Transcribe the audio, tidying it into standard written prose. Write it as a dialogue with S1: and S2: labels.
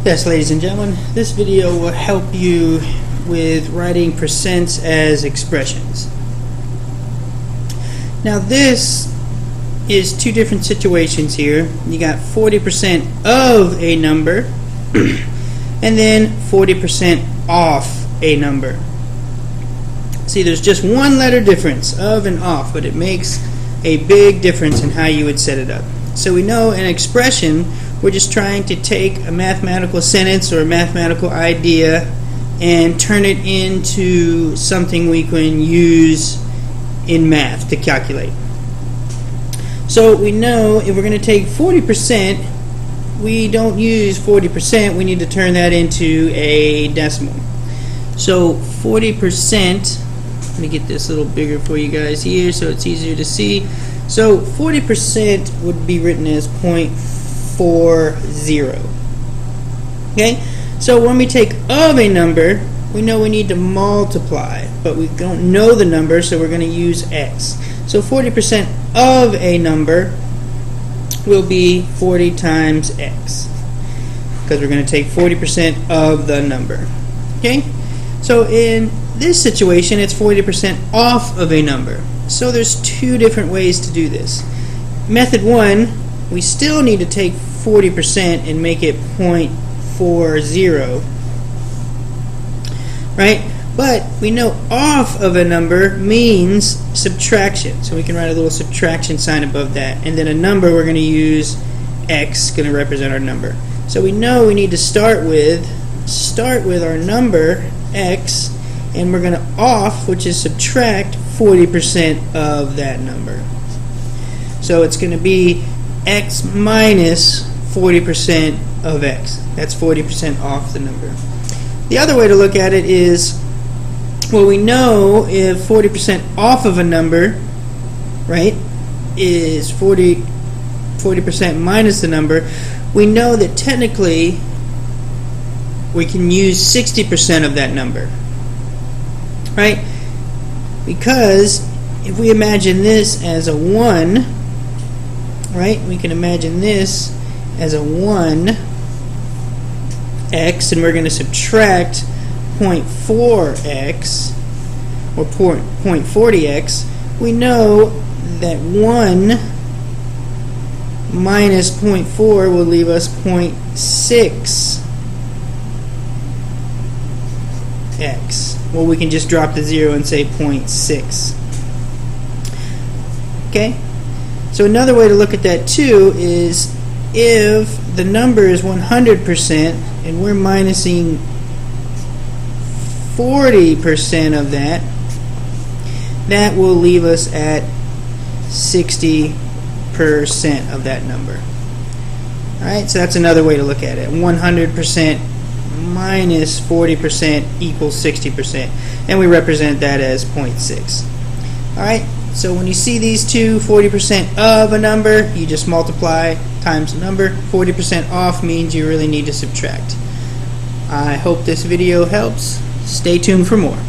S1: Yes, ladies and gentlemen, this video will help you with writing percents as expressions. Now this is two different situations here. You got 40% of a number and then 40% off a number. See, there's just one letter difference, of and off, but it makes a big difference in how you would set it up. So we know an expression, we're just trying to take a mathematical sentence or a mathematical idea and turn it into something we can use in math to calculate. So we know if we're going to take 40%, we don't use 40%, we need to turn that into a decimal. So 40%, let me get this a little bigger for you guys here so it's easier to see. So 40% would be written as 0.40. Okay? So when we take of a number, we know we need to multiply, but we don't know the number, so we're going to use x. So 40% of a number will be 40 times x, because we're going to take 40% of the number. Okay? So in this situation, it's 40% off of a number. So there's two different ways to do this. Method one, we still need to take 40% and make it 0.40, right? But we know off of a number means subtraction, so we can write a little subtraction sign above that, and then a number we're going to use x, going to represent our number. So we know we need to start with our number x, and we're going to off, which is subtract 40% of that number. So it's going to be x minus 40% of x. That's 40% off the number. The other way to look at it is, well, we know if 40% off of a number, right, is 40% minus the number, we know that technically we can use 60% of that number, right? Because if we imagine this as a 1, right, we can imagine this as a 1x, and we're going to subtract 0.4x or 0.40x. We know that 1 minus 0.4 will leave us 0.6x. Well, we can just drop the 0 and say 0.6. Okay? So another way to look at that too is if the number is 100% and we're minusing 40% of that, that will leave us at 60% of that number. Alright, so that's another way to look at it. 100% minus 40% equals 60%, and we represent that as 0.6. Alright, so when you see these two, 40% of a number, you just multiply times the number. 40% off means you really need to subtract. I hope this video helps. Stay tuned for more.